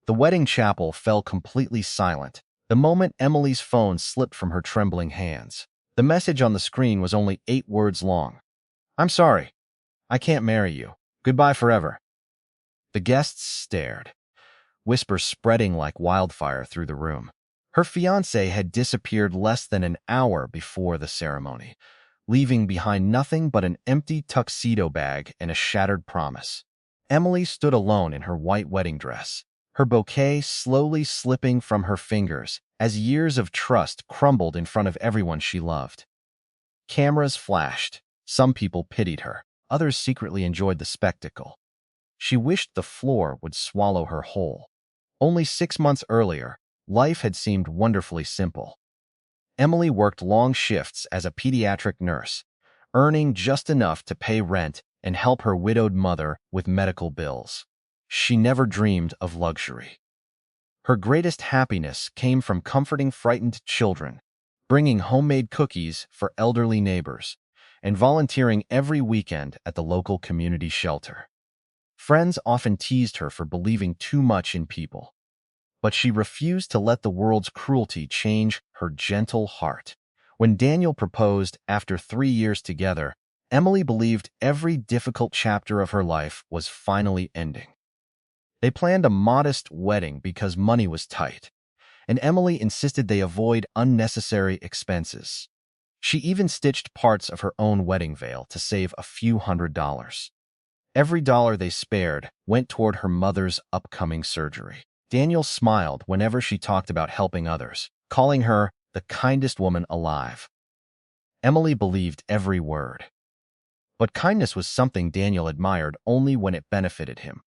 The wedding chapel fell completely silent the moment Emily's phone slipped from her trembling hands. The message on the screen was only 8 words long. "I'm sorry. I can't marry you. Goodbye forever." The guests stared, whispers spreading like wildfire through the room. Her fiancé had disappeared less than an hour before the ceremony, leaving behind nothing but an empty tuxedo bag and a shattered promise. Emily stood alone in her white wedding dress, her bouquet slowly slipping from her fingers as years of trust crumbled in front of everyone she loved. Cameras flashed. Some people pitied her. Others secretly enjoyed the spectacle. She wished the floor would swallow her whole. Only 6 months earlier, life had seemed wonderfully simple. Emily worked long shifts as a pediatric nurse, earning just enough to pay rent and help her widowed mother with medical bills. She never dreamed of luxury. Her greatest happiness came from comforting frightened children, bringing homemade cookies for elderly neighbors, and volunteering every weekend at the local community shelter. Friends often teased her for believing too much in people, but she refused to let the world's cruelty change her gentle heart. When Daniel proposed after 3 years together, Emily believed every difficult chapter of her life was finally ending. They planned a modest wedding because money was tight, and Emily insisted they avoid unnecessary expenses. She even stitched parts of her own wedding veil to save a few $100s. Every dollar they spared went toward her mother's upcoming surgery. Daniel smiled whenever she talked about helping others, calling her the kindest woman alive. Emily believed every word. But kindness was something Daniel admired only when it benefited him.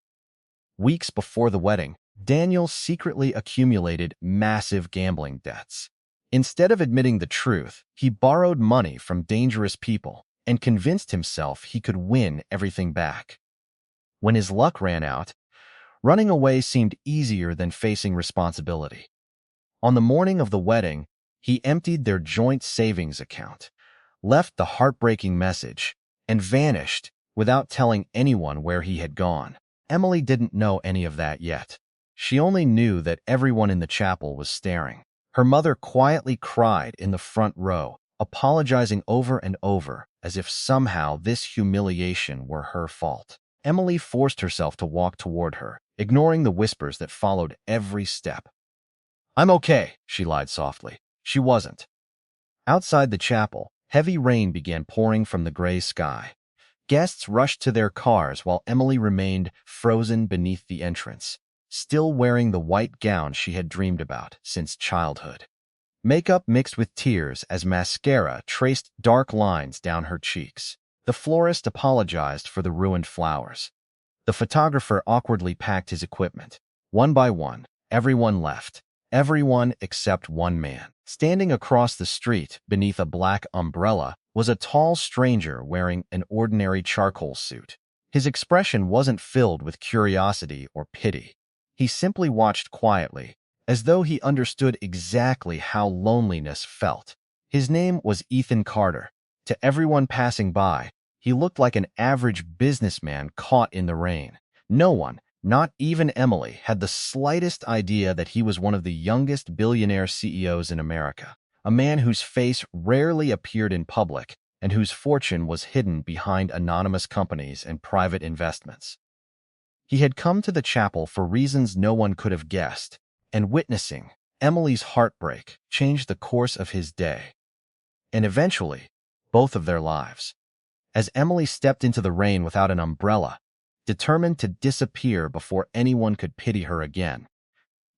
Weeks before the wedding, Daniel secretly accumulated massive gambling debts. Instead of admitting the truth, he borrowed money from dangerous people and convinced himself he could win everything back. When his luck ran out, running away seemed easier than facing responsibility. On the morning of the wedding, he emptied their joint savings account, left the heartbreaking message, and vanished without telling anyone where he had gone. Emily didn't know any of that yet. She only knew that everyone in the chapel was staring. Her mother quietly cried in the front row, apologizing over and over as if somehow this humiliation were her fault. Emily forced herself to walk toward her, ignoring the whispers that followed every step. "I'm okay," she lied softly. She wasn't. Outside the chapel, heavy rain began pouring from the gray sky. Guests rushed to their cars while Emily remained frozen beneath the entrance, still wearing the white gown she had dreamed about since childhood. Makeup mixed with tears as mascara traced dark lines down her cheeks. The florist apologized for the ruined flowers. The photographer awkwardly packed his equipment. One by one, everyone left. Everyone except one man. Standing across the street, beneath a black umbrella, was a tall stranger wearing an ordinary charcoal suit. His expression wasn't filled with curiosity or pity. He simply watched quietly, as though he understood exactly how loneliness felt. His name was Ethan Carter. To everyone passing by, he looked like an average businessman caught in the rain. No one, not even Emily, had the slightest idea that he was one of the youngest billionaire CEOs in America, a man whose face rarely appeared in public and whose fortune was hidden behind anonymous companies and private investments. He had come to the chapel for reasons no one could have guessed, and witnessing Emily's heartbreak changed the course of his day, and eventually, both of their lives. As Emily stepped into the rain without an umbrella, determined to disappear before anyone could pity her again,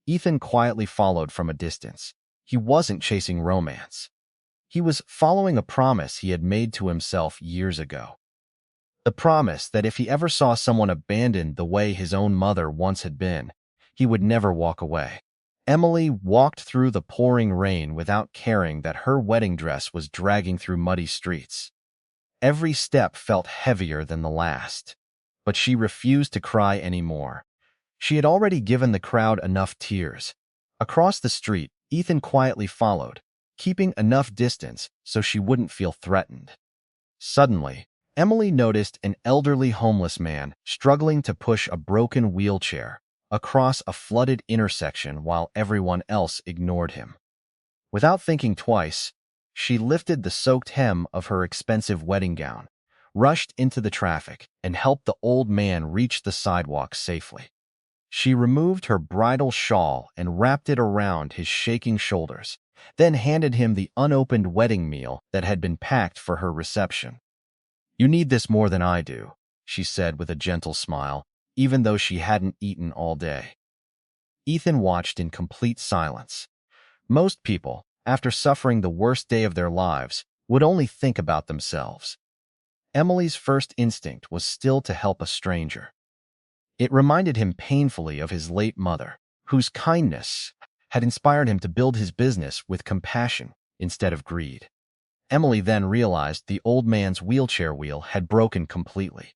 Ethan quietly followed from a distance. He wasn't chasing romance. He was following a promise he had made to himself years ago. The promise that if he ever saw someone abandoned the way his own mother once had been, he would never walk away. Emily walked through the pouring rain without caring that her wedding dress was dragging through muddy streets. Every step felt heavier than the last, but she refused to cry anymore. She had already given the crowd enough tears. Across the street, Ethan quietly followed, keeping enough distance so she wouldn't feel threatened. Suddenly, Emily noticed an elderly homeless man struggling to push a broken wheelchair across a flooded intersection while everyone else ignored him. Without thinking twice, she lifted the soaked hem of her expensive wedding gown, rushed into the traffic, and helped the old man reach the sidewalk safely. She removed her bridal shawl and wrapped it around his shaking shoulders, then handed him the unopened wedding meal that had been packed for her reception. "You need this more than I do," she said with a gentle smile, even though she hadn't eaten all day. Ethan watched in complete silence. Most people, after suffering the worst day of their lives, would only think about themselves. Emily's first instinct was still to help a stranger. It reminded him painfully of his late mother, whose kindness had inspired him to build his business with compassion instead of greed. Emily then realized the old man's wheelchair wheel had broken completely.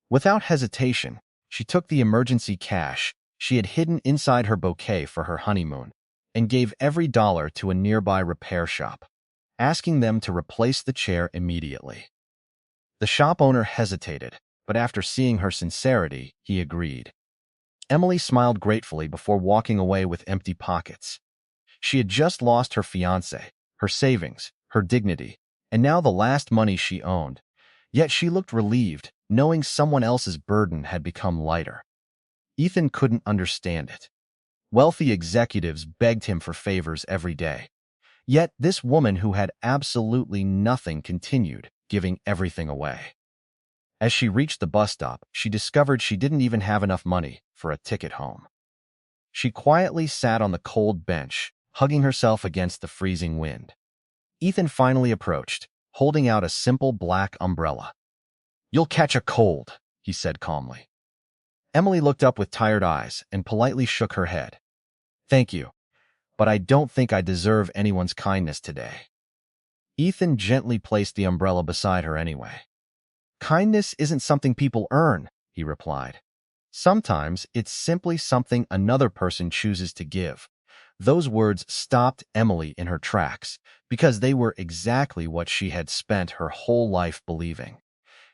Without hesitation, she took the emergency cash she had hidden inside her bouquet for her honeymoon and gave every dollar to a nearby repair shop, asking them to replace the chair immediately. The shop owner hesitated, but after seeing her sincerity, he agreed. Emily smiled gratefully before walking away with empty pockets. She had just lost her fiancé, her savings, her dignity, and now the last money she owned. Yet she looked relieved, knowing someone else's burden had become lighter. Ethan couldn't understand it. Wealthy executives begged him for favors every day. Yet this woman who had absolutely nothing continued giving everything away. As she reached the bus stop, she discovered she didn't even have enough money for a ticket home. She quietly sat on the cold bench, hugging herself against the freezing wind. Ethan finally approached, holding out a simple black umbrella. "You'll catch a cold," he said calmly. Emily looked up with tired eyes and politely shook her head. "Thank you, but I don't think I deserve anyone's kindness today." Ethan gently placed the umbrella beside her anyway. "Kindness isn't something people earn," he replied. "Sometimes it's simply something another person chooses to give." Those words stopped Emily in her tracks because they were exactly what she had spent her whole life believing.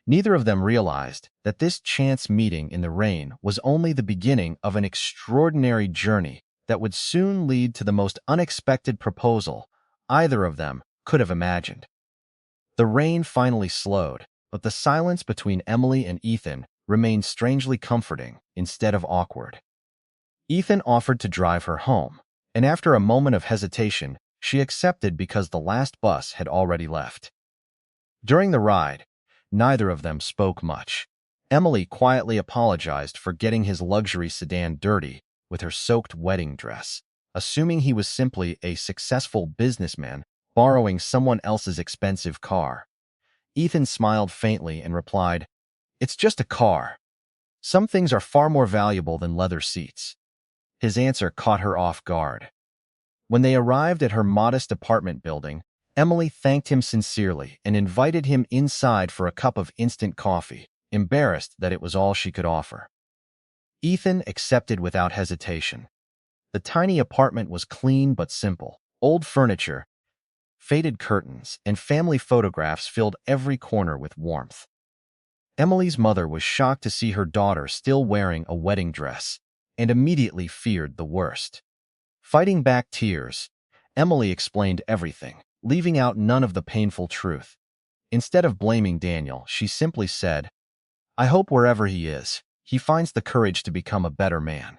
Neither of them realized that this chance meeting in the rain was only the beginning of an extraordinary journey that would soon lead to the most unexpected proposal either of them could have imagined. The rain finally slowed, but the silence between Emily and Ethan remained strangely comforting instead of awkward. Ethan offered to drive her home, and after a moment of hesitation, she accepted because the last bus had already left. During the ride, neither of them spoke much. Emily quietly apologized for getting his luxury sedan dirty with her soaked wedding dress, assuming he was simply a successful businessman borrowing someone else's expensive car. Ethan smiled faintly and replied, "It's just a car. Some things are far more valuable than leather seats." His answer caught her off guard. When they arrived at her modest apartment building, Emily thanked him sincerely and invited him inside for a cup of instant coffee, embarrassed that it was all she could offer. Ethan accepted without hesitation. The tiny apartment was clean but simple. Old furniture, faded curtains, and family photographs filled every corner with warmth. Emily's mother was shocked to see her daughter still wearing a wedding dress and immediately feared the worst. Fighting back tears, Emily explained everything, leaving out none of the painful truth. Instead of blaming Daniel, she simply said, "I hope wherever he is, he finds the courage to become a better man."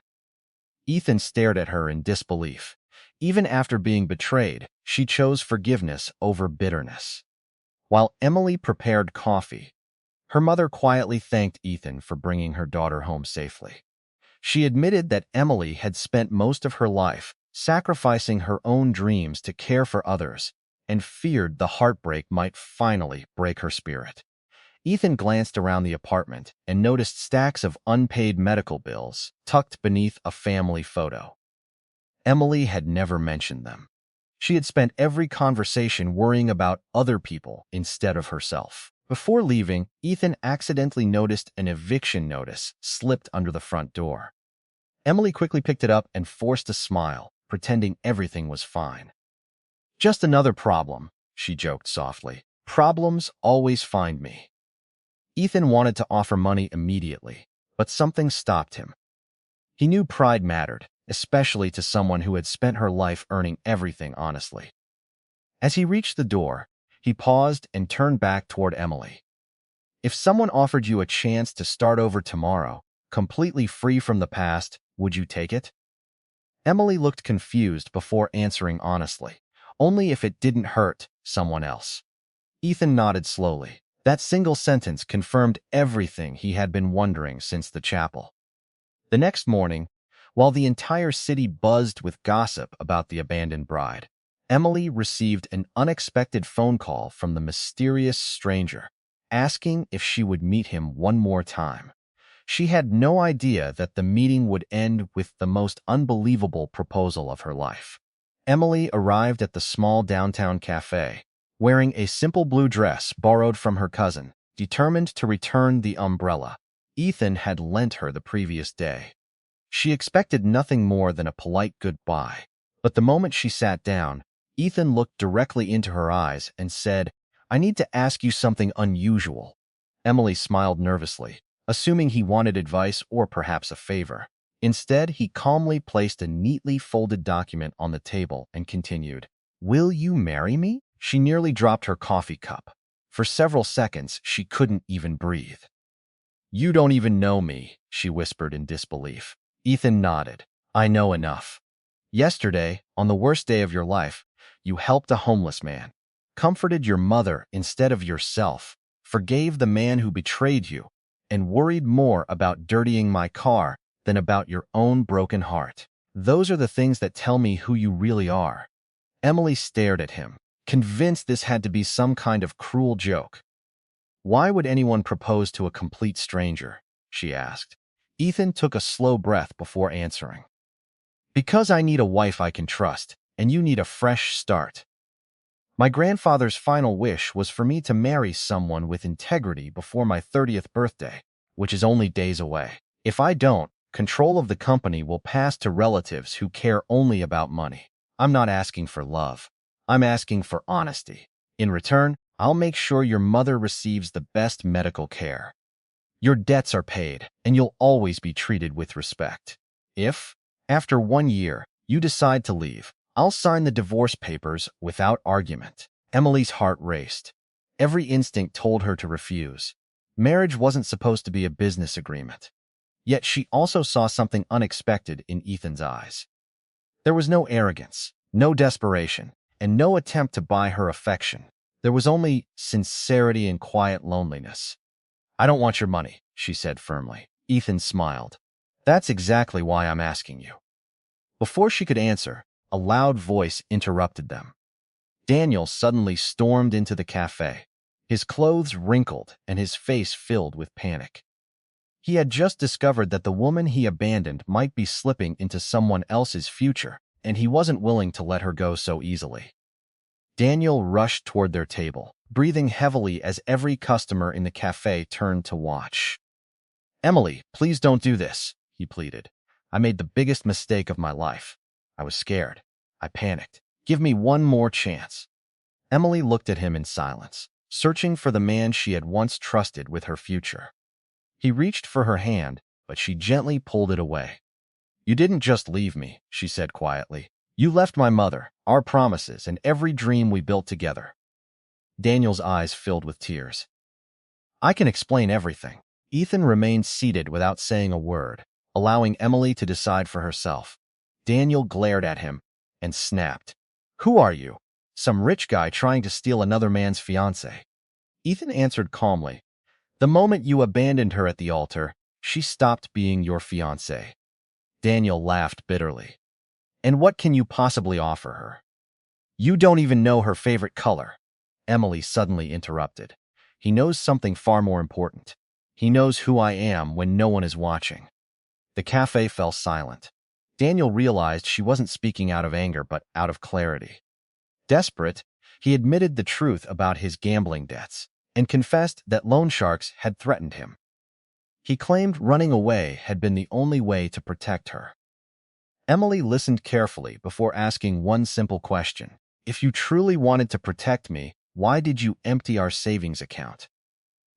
Ethan stared at her in disbelief. Even after being betrayed, she chose forgiveness over bitterness. While Emily prepared coffee, her mother quietly thanked Ethan for bringing her daughter home safely. She admitted that Emily had spent most of her life sacrificing her own dreams to care for others and feared the heartbreak might finally break her spirit. Ethan glanced around the apartment and noticed stacks of unpaid medical bills tucked beneath a family photo. Emily had never mentioned them. She had spent every conversation worrying about other people instead of herself. Before leaving, Ethan accidentally noticed an eviction notice slipped under the front door. Emily quickly picked it up and forced a smile, pretending everything was fine. "Just another problem," she joked softly. "Problems always find me." Ethan wanted to offer money immediately, but something stopped him. He knew pride mattered, especially to someone who had spent her life earning everything honestly. As he reached the door, he paused and turned back toward Emily. If someone offered you a chance to start over tomorrow, completely free from the past, would you take it? Emily looked confused before answering honestly, only if it didn't hurt someone else. Ethan nodded slowly. That single sentence confirmed everything he had been wondering since the chapel. The next morning, while the entire city buzzed with gossip about the abandoned bride, Emily received an unexpected phone call from the mysterious stranger, asking if she would meet him one more time. She had no idea that the meeting would end with the most unbelievable proposal of her life. Emily arrived at the small downtown cafe, wearing a simple blue dress borrowed from her cousin, determined to return the umbrella Ethan had lent her the previous day. She expected nothing more than a polite goodbye, but the moment she sat down, Ethan looked directly into her eyes and said, "I need to ask you something unusual." Emily smiled nervously, assuming he wanted advice or perhaps a favor. Instead, he calmly placed a neatly folded document on the table and continued, "Will you marry me?" She nearly dropped her coffee cup. For several seconds, she couldn't even breathe. "You don't even know me," she whispered in disbelief. Ethan nodded. "I know enough. Yesterday, on the worst day of your life, you helped a homeless man, comforted your mother instead of yourself, forgave the man who betrayed you, and worried more about dirtying my car than about your own broken heart. Those are the things that tell me who you really are." Emily stared at him, convinced this had to be some kind of cruel joke. "Why would anyone propose to a complete stranger?" she asked. Ethan took a slow breath before answering. "Because I need a wife I can trust, and you need a fresh start. My grandfather's final wish was for me to marry someone with integrity before my 30th birthday, which is only days away. If I don't, control of the company will pass to relatives who care only about money. I'm not asking for love. I'm asking for honesty. In return, I'll make sure your mother receives the best medical care. Your debts are paid, and you'll always be treated with respect. If, after 1 year, you decide to leave, I'll sign the divorce papers without argument." Emily's heart raced. Every instinct told her to refuse. Marriage wasn't supposed to be a business agreement. Yet she also saw something unexpected in Ethan's eyes. There was no arrogance, no desperation, and no attempt to buy her affection. There was only sincerity and quiet loneliness. "I don't want your money," she said firmly. Ethan smiled. "That's exactly why I'm asking you." Before she could answer, a loud voice interrupted them. Daniel suddenly stormed into the cafe, his clothes wrinkled and his face filled with panic. He had just discovered that the woman he abandoned might be slipping into someone else's future, and he wasn't willing to let her go so easily. Daniel rushed toward their table, breathing heavily as every customer in the cafe turned to watch. "Emily, please don't do this," he pleaded. "I made the biggest mistake of my life. I was scared. I panicked. Give me one more chance." Emily looked at him in silence, searching for the man she had once trusted with her future. He reached for her hand, but she gently pulled it away. "You didn't just leave me," she said quietly. "You left my mother, our promises, and every dream we built together." Daniel's eyes filled with tears. "I can explain everything." Ethan remained seated without saying a word, allowing Emily to decide for herself. Daniel glared at him and snapped. "Who are you? Some rich guy trying to steal another man's fiancé?" Ethan answered calmly. "The moment you abandoned her at the altar, she stopped being your fiancé." Daniel laughed bitterly. "And what can you possibly offer her?" "You don't even know her favorite color." Emily suddenly interrupted. "He knows something far more important. He knows who I am when no one is watching." The cafe fell silent. Daniel realized she wasn't speaking out of anger but out of clarity. Desperate, he admitted the truth about his gambling debts and confessed that loan sharks had threatened him. He claimed running away had been the only way to protect her. Emily listened carefully before asking one simple question. "If you truly wanted to protect me, why did you empty our savings account?"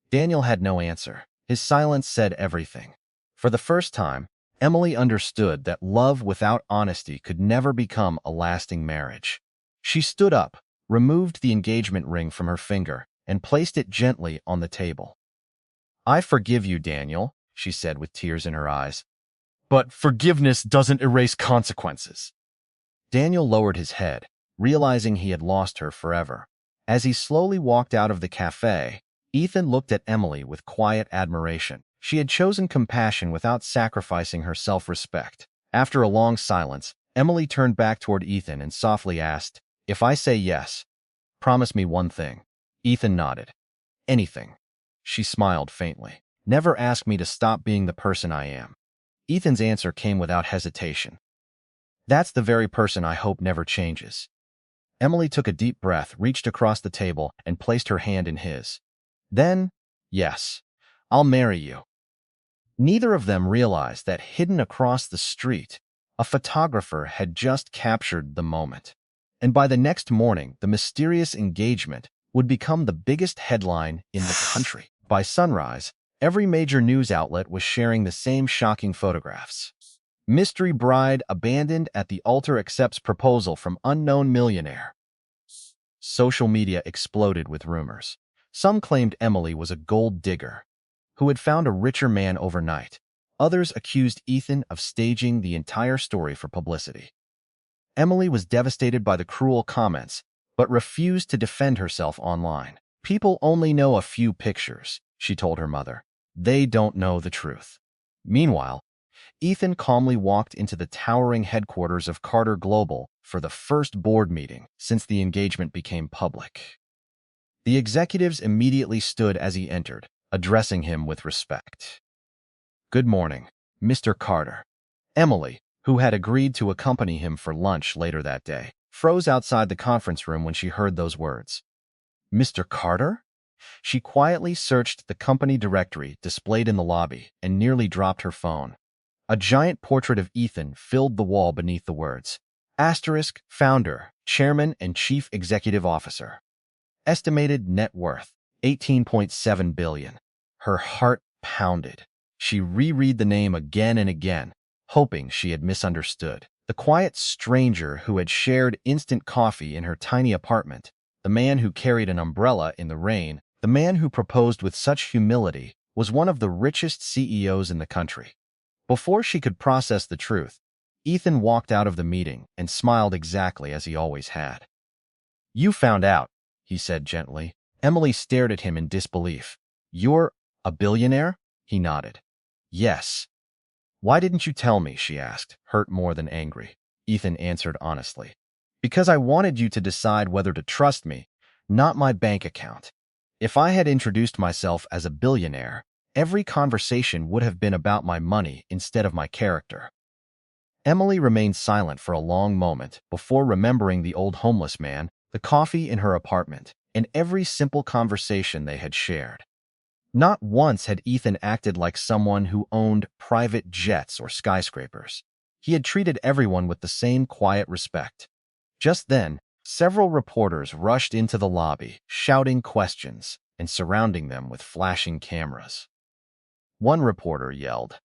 Daniel had no answer. His silence said everything. For the first time, Emily understood that love without honesty could never become a lasting marriage. She stood up, removed the engagement ring from her finger, and placed it gently on the table. "I forgive you, Daniel," she said with tears in her eyes. "But forgiveness doesn't erase consequences." Daniel lowered his head, realizing he had lost her forever. As he slowly walked out of the cafe, Ethan looked at Emily with quiet admiration. She had chosen compassion without sacrificing her self-respect. After a long silence, Emily turned back toward Ethan and softly asked, "If I say yes, promise me one thing." Ethan nodded. "Anything." She smiled faintly. "Never ask me to stop being the person I am." Ethan's answer came without hesitation. "That's the very person I hope never changes." Emily took a deep breath, reached across the table, and placed her hand in his. "Then, yes, I'll marry you." Neither of them realized that hidden across the street, a photographer had just captured the moment. And by the next morning, the mysterious engagement would become the biggest headline in the country. By sunrise, every major news outlet was sharing the same shocking photographs. Mystery bride abandoned at the altar accepts proposal from unknown millionaire. Social media exploded with rumors. Some claimed Emily was a gold digger who had found a richer man overnight. Others accused Ethan of staging the entire story for publicity. Emily was devastated by the cruel comments, but refused to defend herself online. "People only know a few pictures," she told her mother. "They don't know the truth." Meanwhile, Ethan calmly walked into the towering headquarters of Carter Global for the first board meeting since the engagement became public. The executives immediately stood as he entered, addressing him with respect. "Good morning, Mr. Carter." Emily, who had agreed to accompany him for lunch later that day, froze outside the conference room when she heard those words. "Mr. Carter?" She quietly searched the company directory displayed in the lobby and nearly dropped her phone. A giant portrait of Ethan filled the wall beneath the words. Asterisk, founder, chairman, and chief executive officer. Estimated net worth, $18.7 billion. Her heart pounded. She reread the name again and again, hoping she had misunderstood. The quiet stranger who had shared instant coffee in her tiny apartment, the man who carried an umbrella in the rain, the man who proposed with such humility, was one of the richest CEOs in the country. Before she could process the truth, Ethan walked out of the meeting and smiled exactly as he always had. "You found out," he said gently. Emily stared at him in disbelief. "You're a billionaire?" He nodded. "Yes." "Why didn't you tell me?" she asked, hurt more than angry. Ethan answered honestly. "Because I wanted you to decide whether to trust me, not my bank account. If I had introduced myself as a billionaire, every conversation would have been about my money instead of my character." Emily remained silent for a long moment before remembering the old homeless man, the coffee in her apartment, and every simple conversation they had shared. Not once had Ethan acted like someone who owned private jets or skyscrapers. He had treated everyone with the same quiet respect. Just then, several reporters rushed into the lobby, shouting questions and surrounding them with flashing cameras. One reporter yelled,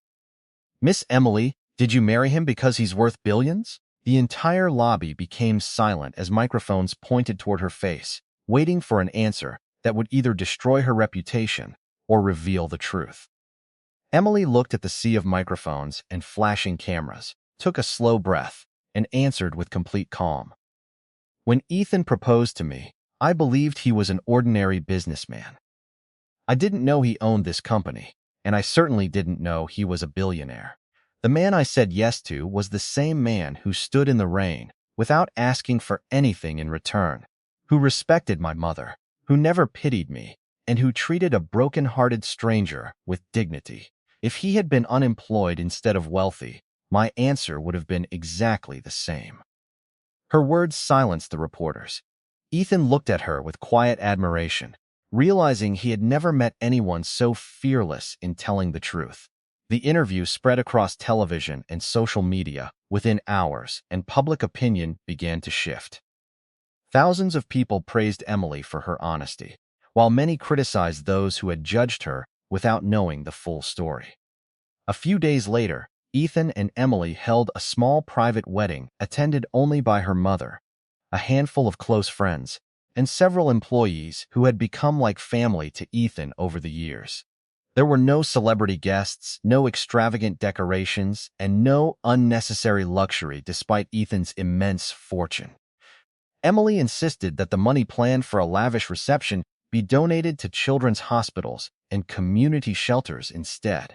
"Miss Emily, did you marry him because he's worth billions?" The entire lobby became silent as microphones pointed toward her face, waiting for an answer that would either destroy her reputation or reveal the truth. Emily looked at the sea of microphones and flashing cameras, took a slow breath, and answered with complete calm. "When Ethan proposed to me, I believed he was an ordinary businessman. I didn't know he owned this company, and I certainly didn't know he was a billionaire. The man I said yes to was the same man who stood in the rain without asking for anything in return, who respected my mother, who never pitied me, and who treated a broken-hearted stranger with dignity. If he had been unemployed instead of wealthy, my answer would have been exactly the same." Her words silenced the reporters. Ethan looked at her with quiet admiration, realizing he had never met anyone so fearless in telling the truth. The interview spread across television and social media within hours, and public opinion began to shift. Thousands of people praised Emily for her honesty, while many criticized those who had judged her without knowing the full story. A few days later, Ethan and Emily held a small private wedding attended only by her mother, a handful of close friends, and several employees who had become like family to Ethan over the years. There were no celebrity guests, no extravagant decorations, and no unnecessary luxury despite Ethan's immense fortune. Emily insisted that the money planned for a lavish reception be donated to children's hospitals and community shelters instead.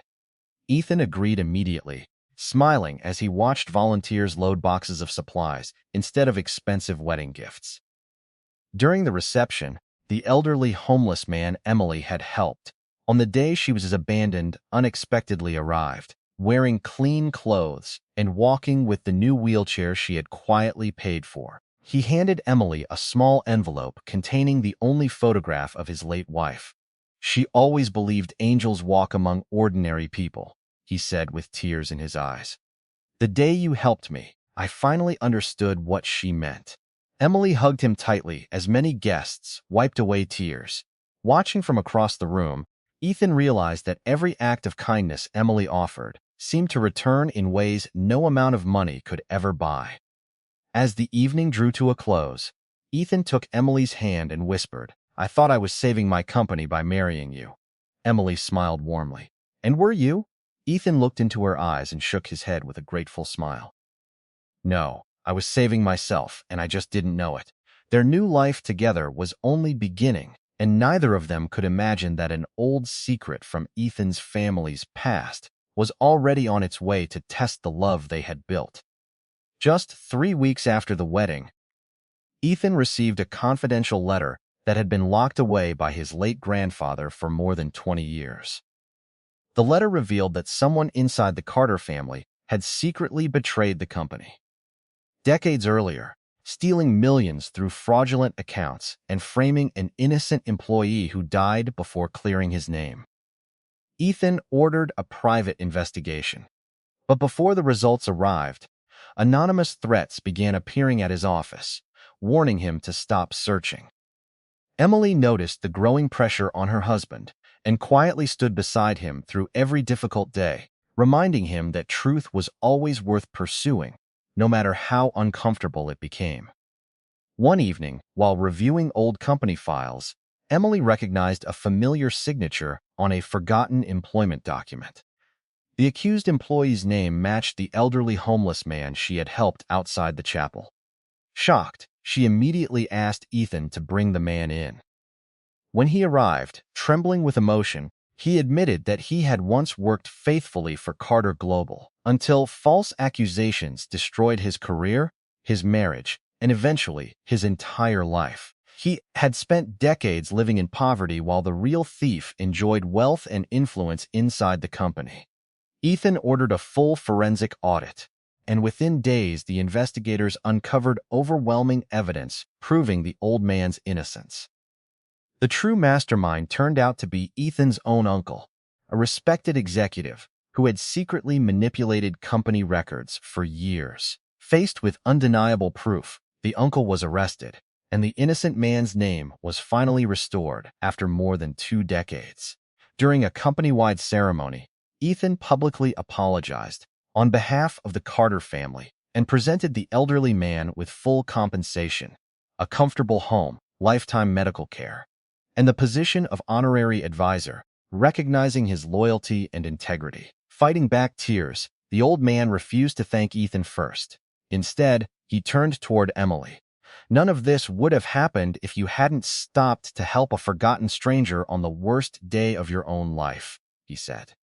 Ethan agreed immediately, smiling as he watched volunteers load boxes of supplies instead of expensive wedding gifts. During the reception, the elderly homeless man Emily had helped, on the day she was abandoned, unexpectedly arrived, wearing clean clothes and walking with the new wheelchair she had quietly paid for. He handed Emily a small envelope containing the only photograph of his late wife. "She always believed angels walk among ordinary people," he said with tears in his eyes. "The day you helped me, I finally understood what she meant." Emily hugged him tightly as many guests wiped away tears. Watching from across the room, Ethan realized that every act of kindness Emily offered seemed to return in ways no amount of money could ever buy. As the evening drew to a close, Ethan took Emily's hand and whispered, "I thought I was saving my company by marrying you." Emily smiled warmly. "And were you?" Ethan looked into her eyes and shook his head with a grateful smile. "No, I was saving myself, and I just didn't know it." Their new life together was only beginning, and neither of them could imagine that an old secret from Ethan's family's past was already on its way to test the love they had built. Just 3 weeks after the wedding, Ethan received a confidential letter that had been locked away by his late grandfather for more than 20 years. The letter revealed that someone inside the Carter family had secretly betrayed the company. Decades earlier, stealing millions through fraudulent accounts and framing an innocent employee who died before clearing his name. Ethan ordered a private investigation. But before the results arrived, anonymous threats began appearing at his office, warning him to stop searching. Emily noticed the growing pressure on her husband and quietly stood beside him through every difficult day, reminding him that truth was always worth pursuing, no matter how uncomfortable it became. One evening, while reviewing old company files, Emily recognized a familiar signature on a forgotten employment document. The accused employee's name matched the elderly homeless man she had helped outside the chapel. Shocked, she immediately asked Ethan to bring the man in. When he arrived, trembling with emotion, he admitted that he had once worked faithfully for Carter Global until false accusations destroyed his career, his marriage, and eventually his entire life. He had spent decades living in poverty while the real thief enjoyed wealth and influence inside the company. Ethan ordered a full forensic audit, and within days the investigators uncovered overwhelming evidence proving the old man's innocence. The true mastermind turned out to be Ethan's own uncle, a respected executive who had secretly manipulated company records for years. Faced with undeniable proof, the uncle was arrested, and the innocent man's name was finally restored after more than 2 decades. During a company-wide ceremony, Ethan publicly apologized on behalf of the Carter family and presented the elderly man with full compensation, a comfortable home, lifetime medical care, and the position of honorary advisor, recognizing his loyalty and integrity. Fighting back tears, the old man refused to thank Ethan first. Instead, he turned toward Emily. "None of this would have happened if you hadn't stopped to help a forgotten stranger on the worst day of your own life," he said.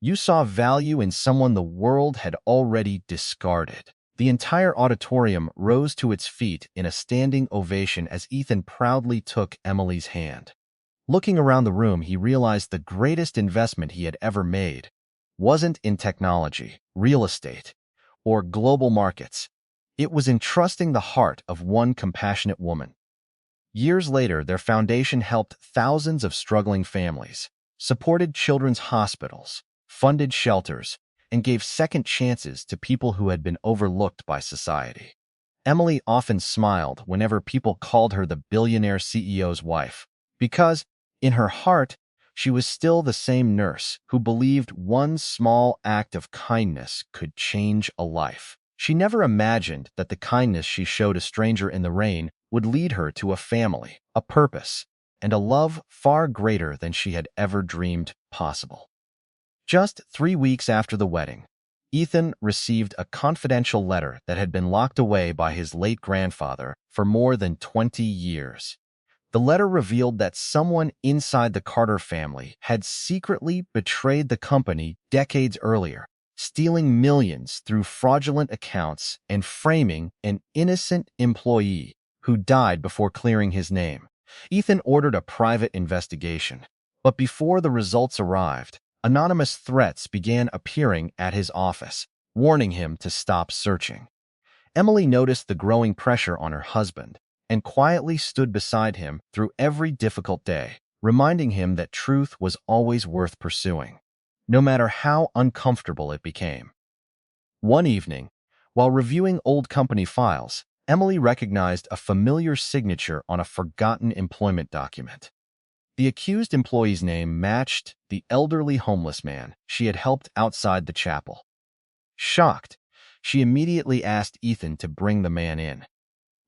"You saw value in someone the world had already discarded." The entire auditorium rose to its feet in a standing ovation as Ethan proudly took Emily's hand. Looking around the room, he realized the greatest investment he had ever made wasn't in technology, real estate, or global markets. It was in trusting the heart of one compassionate woman. Years later, their foundation helped thousands of struggling families, supported children's hospitals, funded shelters, and gave second chances to people who had been overlooked by society. Emily often smiled whenever people called her the billionaire CEO's wife, because, in her heart, she was still the same nurse who believed one small act of kindness could change a life. She never imagined that the kindness she showed a stranger in the rain would lead her to a family, a purpose, and a love far greater than she had ever dreamed possible. Just 3 weeks after the wedding, Ethan received a confidential letter that had been locked away by his late grandfather for more than 20 years. The letter revealed that someone inside the Carter family had secretly betrayed the company decades earlier, stealing millions through fraudulent accounts and framing an innocent employee who died before clearing his name. Ethan ordered a private investigation, but before the results arrived, anonymous threats began appearing at his office, warning him to stop searching. Emily noticed the growing pressure on her husband and quietly stood beside him through every difficult day, reminding him that truth was always worth pursuing, no matter how uncomfortable it became. One evening, while reviewing old company files, Emily recognized a familiar signature on a forgotten employment document. The accused employee's name matched the elderly homeless man she had helped outside the chapel. Shocked, she immediately asked Ethan to bring the man in.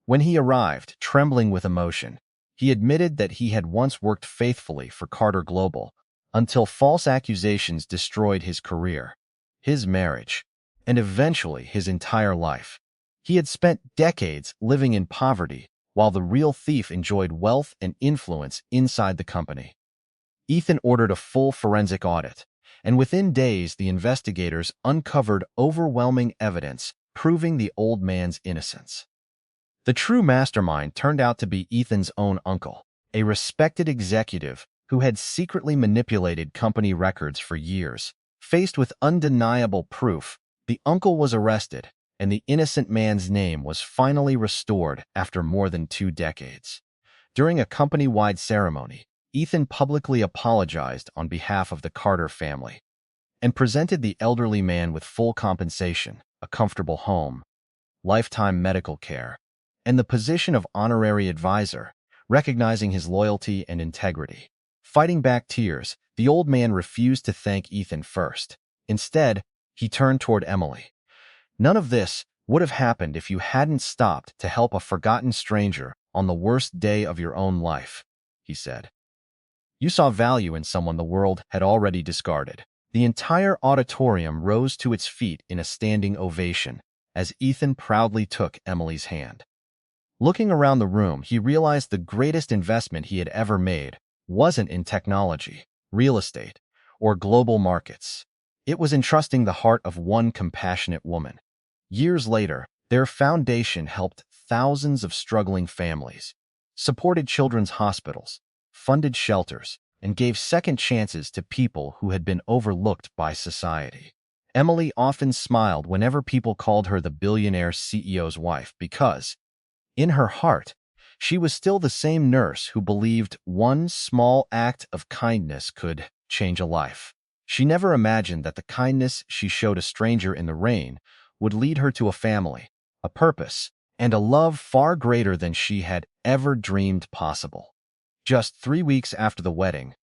When he arrived, trembling with emotion, he admitted that he had once worked faithfully for Carter Global until false accusations destroyed his career, his marriage, and eventually his entire life. He had spent decades living in poverty while the real thief enjoyed wealth and influence inside the company. Ethan ordered a full forensic audit, and within days the investigators uncovered overwhelming evidence proving the old man's innocence. The true mastermind turned out to be Ethan's own uncle, a respected executive who had secretly manipulated company records for years. Faced with undeniable proof, the uncle was arrested, and the innocent man's name was finally restored after more than 2 decades. During a company-wide ceremony, Ethan publicly apologized on behalf of the Carter family and presented the elderly man with full compensation, a comfortable home, lifetime medical care, and the position of honorary advisor, recognizing his loyalty and integrity. Fighting back tears, the old man refused to thank Ethan first. Instead, he turned toward Emily. "None of this would have happened if you hadn't stopped to help a forgotten stranger on the worst day of your own life," he said. "You saw value in someone the world had already discarded." The entire auditorium rose to its feet in a standing ovation as Ethan proudly took Emily's hand. Looking around the room, he realized the greatest investment he had ever made wasn't in technology, real estate, or global markets. It was entrusting the heart of one compassionate woman. Years later, their foundation helped thousands of struggling families, supported children's hospitals, funded shelters, and gave second chances to people who had been overlooked by society. Emily often smiled whenever people called her the billionaire CEO's wife because, in her heart, she was still the same nurse who believed one small act of kindness could change a life. She never imagined that the kindness she showed a stranger in the rain would lead her to a family, a purpose, and a love far greater than she had ever dreamed possible. Just 3 weeks after the wedding,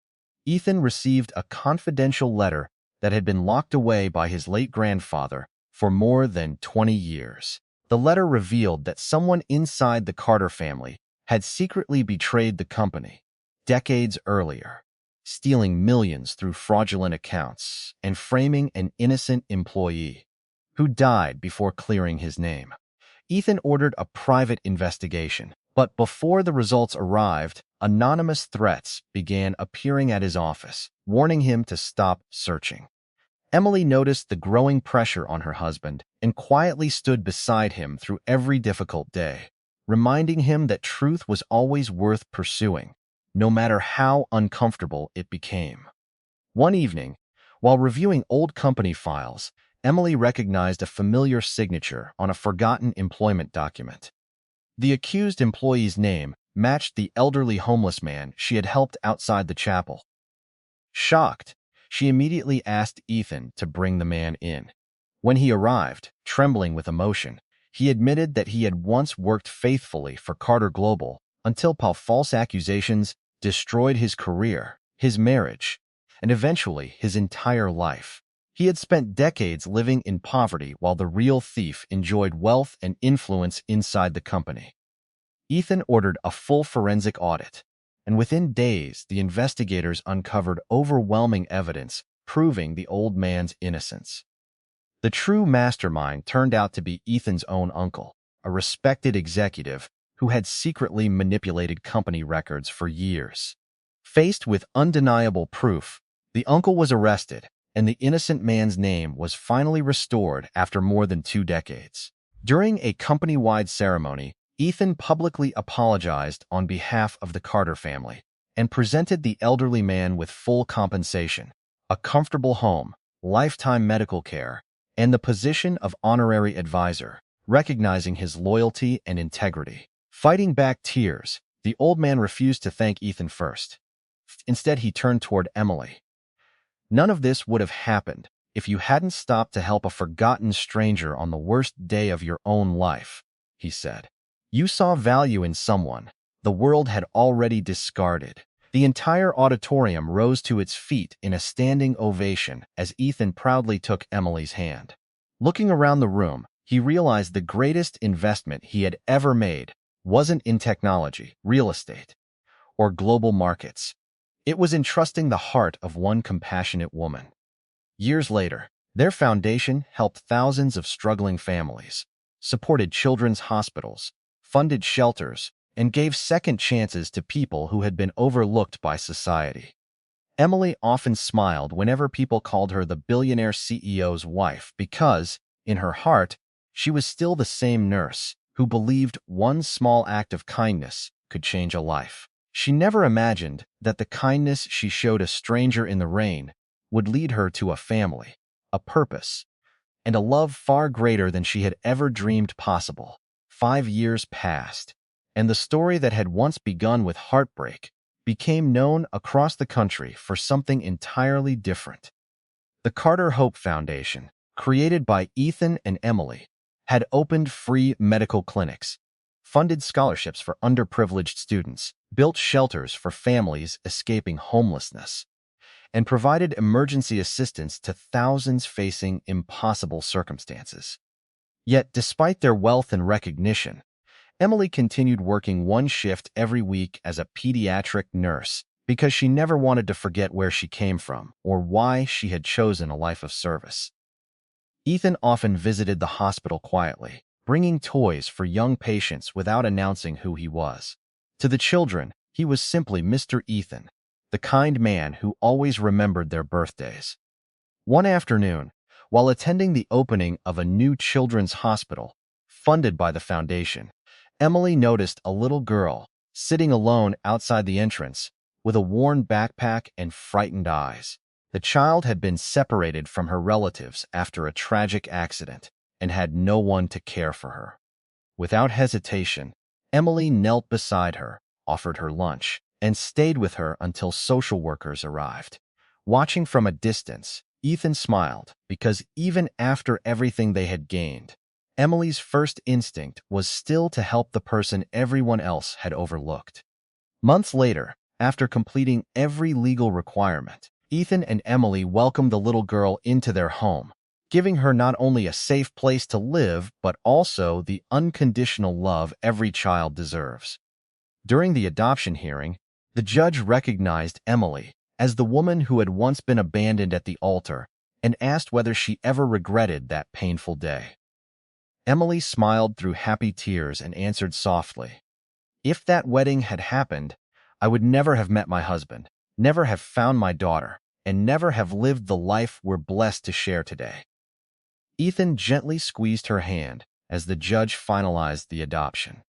Ethan received a confidential letter that had been locked away by his late grandfather for more than 20 years. The letter revealed that someone inside the Carter family had secretly betrayed the company decades earlier, stealing millions through fraudulent accounts and framing an innocent employee who died before clearing his name. Ethan ordered a private investigation, but before the results arrived, anonymous threats began appearing at his office, warning him to stop searching. Emily noticed the growing pressure on her husband and quietly stood beside him through every difficult day, reminding him that truth was always worth pursuing, no matter how uncomfortable it became. One evening, while reviewing old company files, Emily recognized a familiar signature on a forgotten employment document. The accused employee's name matched the elderly homeless man she had helped outside the chapel. Shocked, she immediately asked Ethan to bring the man in. When he arrived, trembling with emotion, he admitted that he had once worked faithfully for Carter Global until false accusations destroyed his career, his marriage, and eventually his entire life. He had spent decades living in poverty while the real thief enjoyed wealth and influence inside the company. Ethan ordered a full forensic audit, and within days, the investigators uncovered overwhelming evidence proving the old man's innocence. The true mastermind turned out to be Ethan's own uncle, a respected executive who had secretly manipulated company records for years. Faced with undeniable proof, the uncle was arrested, and the innocent man's name was finally restored after more than 2 decades. During a company-wide ceremony, Ethan publicly apologized on behalf of the Carter family and presented the elderly man with full compensation, a comfortable home, lifetime medical care, and the position of honorary advisor, recognizing his loyalty and integrity. Fighting back tears, the old man refused to thank Ethan first. Instead, he turned toward Emily. "None of this would have happened if you hadn't stopped to help a forgotten stranger on the worst day of your own life," he said. "You saw value in someone the world had already discarded." The entire auditorium rose to its feet in a standing ovation as Ethan proudly took Emily's hand. Looking around the room, he realized the greatest investment he had ever made wasn't in technology, real estate, or global markets. It was entrusting the heart of one compassionate woman. Years later, their foundation helped thousands of struggling families, supported children's hospitals, funded shelters, and gave second chances to people who had been overlooked by society. Emily often smiled whenever people called her the billionaire CEO's wife because, in her heart, she was still the same nurse who believed one small act of kindness could change a life. She never imagined that the kindness she showed a stranger in the rain would lead her to a family, a purpose, and a love far greater than she had ever dreamed possible. 5 years passed, and the story that had once begun with heartbreak became known across the country for something entirely different. The Carter Hope Foundation, created by Ethan and Emily, had opened free medical clinics, funded scholarships for underprivileged students, built shelters for families escaping homelessness, and provided emergency assistance to thousands facing impossible circumstances. Yet, despite their wealth and recognition, Emily continued working one shift every week as a pediatric nurse because she never wanted to forget where she came from or why she had chosen a life of service. Ethan often visited the hospital quietly, bringing toys for young patients without announcing who he was. To the children, he was simply Mr. Ethan, the kind man who always remembered their birthdays. One afternoon, while attending the opening of a new children's hospital funded by the foundation, Emily noticed a little girl sitting alone outside the entrance with a worn backpack and frightened eyes. The child had been separated from her relatives after a tragic accident and had no one to care for her. Without hesitation, Emily knelt beside her, offered her lunch, and stayed with her until social workers arrived. Watching from a distance, Ethan smiled because even after everything they had gained, Emily's first instinct was still to help the person everyone else had overlooked. Months later, after completing every legal requirement, Ethan and Emily welcomed the little girl into their home, giving her not only a safe place to live but also the unconditional love every child deserves. During the adoption hearing, the judge recognized Emily as the woman who had once been abandoned at the altar and asked whether she ever regretted that painful day. Emily smiled through happy tears and answered softly, "If that wedding had happened, I would never have met my husband, never have found my daughter, and never have lived the life we're blessed to share today." Ethan gently squeezed her hand as the judge finalized the adoption.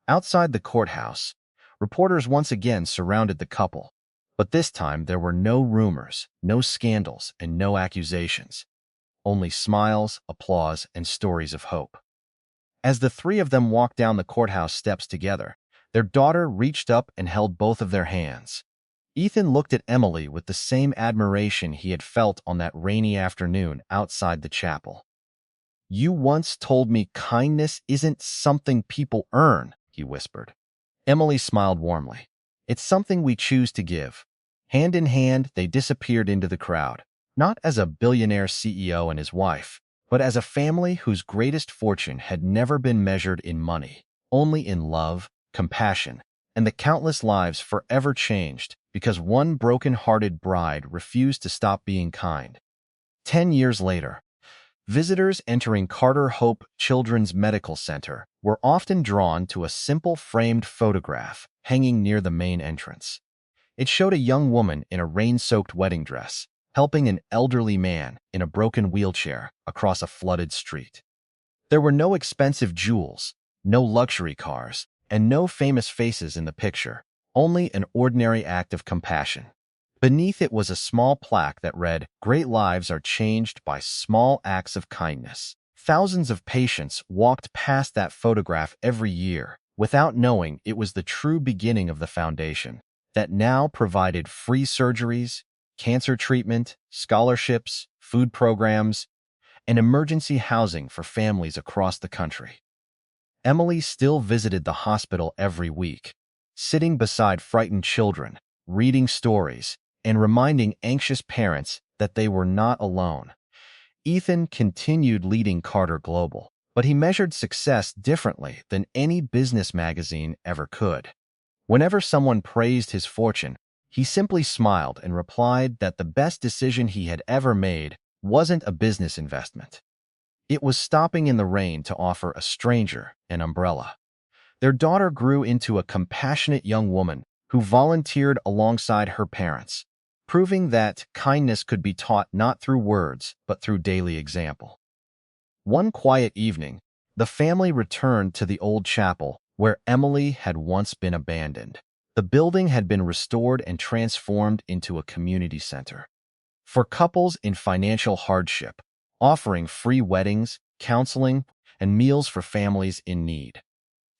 Outside the courthouse, reporters once again surrounded the couple, but this time there were no rumors, no scandals, and no accusations. Only smiles, applause, and stories of hope. As the three of them walked down the courthouse steps together, their daughter reached up and held both of their hands. Ethan looked at Emily with the same admiration he had felt on that rainy afternoon outside the chapel. "You once told me kindness isn't something people earn," he whispered. Emily smiled warmly. "It's something we choose to give. Hand in hand, they disappeared into the crowd, not as a billionaire CEO and his wife, but as a family whose greatest fortune had never been measured in money, only in love, compassion, and the countless lives forever changed because one broken-hearted bride refused to stop being kind. 10 years later, visitors entering Carter Hope Children's Medical Center were often drawn to a simple framed photograph hanging near the main entrance. It showed a young woman in a rain-soaked wedding dress, helping an elderly man in a broken wheelchair across a flooded street. There were no expensive jewels, no luxury cars, and no famous faces in the picture, only an ordinary act of compassion. Beneath it was a small plaque that read, "Great lives are changed by small acts of kindness." Thousands of patients walked past that photograph every year without knowing it was the true beginning of the foundation that now provided free surgeries, cancer treatment, scholarships, food programs, and emergency housing for families across the country. Emily still visited the hospital every week, sitting beside frightened children, reading stories, and reminding anxious parents that they were not alone. Ethan continued leading Carter Global, but he measured success differently than any business magazine ever could. Whenever someone praised his fortune, he simply smiled and replied that the best decision he had ever made wasn't a business investment. It was stopping in the rain to offer a stranger an umbrella. Their daughter grew into a compassionate young woman who volunteered alongside her parents, proving that kindness could be taught not through words but through daily example. One quiet evening, the family returned to the old chapel where Emily had once been abandoned. The building had been restored and transformed into a community center for couples in financial hardship, offering free weddings, counseling, and meals for families in need.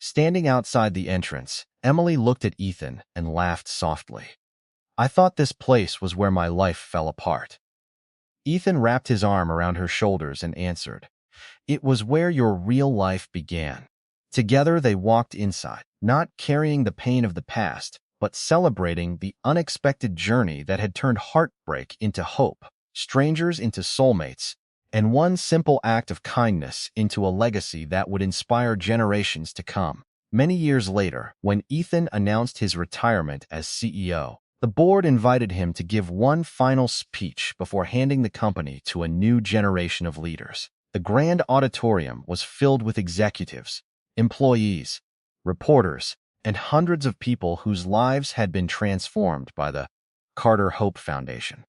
Standing outside the entrance, Emily looked at Ethan and laughed softly. "I thought this place was where my life fell apart." Ethan wrapped his arm around her shoulders and answered, "It was where your real life began." Together they walked inside, not carrying the pain of the past, but celebrating the unexpected journey that had turned heartbreak into hope, strangers into soulmates, and one simple act of kindness into a legacy that would inspire generations to come. Many years later, when Ethan announced his retirement as CEO, the board invited him to give one final speech before handing the company to a new generation of leaders. The grand auditorium was filled with executives, employees, reporters, and hundreds of people whose lives had been transformed by the Carter Hope Foundation.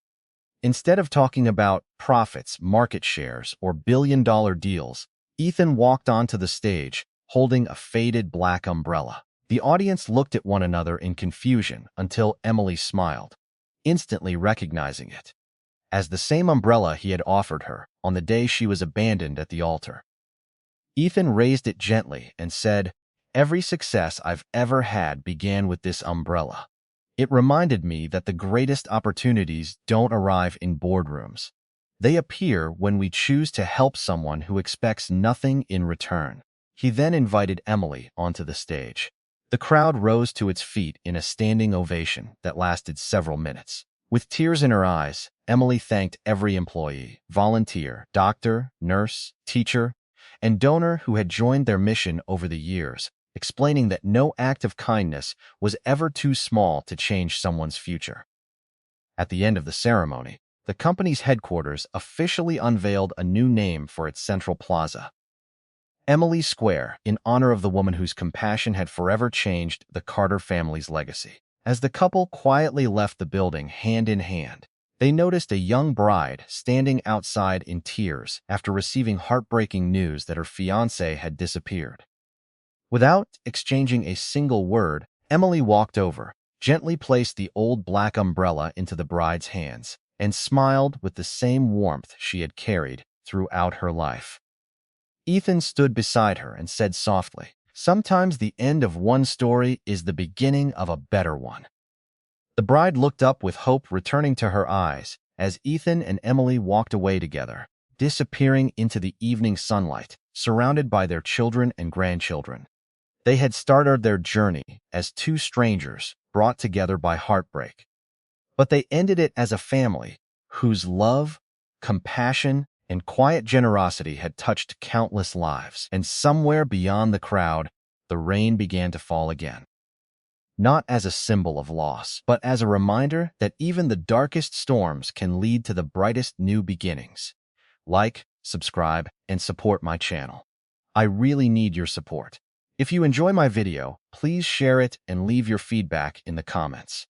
Instead of talking about profits, market shares, or billion-dollar deals, Ethan walked onto the stage holding a faded black umbrella. The audience looked at one another in confusion until Emily smiled, instantly recognizing it as the same umbrella he had offered her on the day she was abandoned at the altar. Ethan raised it gently and said, "Every success I've ever had began with this umbrella. It reminded me that the greatest opportunities don't arrive in boardrooms. They appear when we choose to help someone who expects nothing in return." He then invited Emily onto the stage. The crowd rose to its feet in a standing ovation that lasted several minutes. With tears in her eyes, Emily thanked every employee, volunteer, doctor, nurse, teacher, and donor who had joined their mission over the years, explaining that no act of kindness was ever too small to change someone's future. At the end of the ceremony, the company's headquarters officially unveiled a new name for its central plaza, Emily Square, in honor of the woman whose compassion had forever changed the Carter family's legacy. As the couple quietly left the building hand in hand, they noticed a young bride standing outside in tears after receiving heartbreaking news that her fiancé had disappeared. Without exchanging a single word, Emily walked over, gently placed the old black umbrella into the bride's hands, and smiled with the same warmth she had carried throughout her life. Ethan stood beside her and said softly, "Sometimes the end of one story is the beginning of a better one." The bride looked up with hope returning to her eyes as Ethan and Emily walked away together, disappearing into the evening sunlight, surrounded by their children and grandchildren. They had started their journey as two strangers brought together by heartbreak. But they ended it as a family whose love, compassion, and quiet generosity had touched countless lives. And somewhere beyond the crowd, the rain began to fall again. Not as a symbol of loss, but as a reminder that even the darkest storms can lead to the brightest new beginnings. Like, subscribe, and support my channel. I really need your support. If you enjoy my video, please share it and leave your feedback in the comments.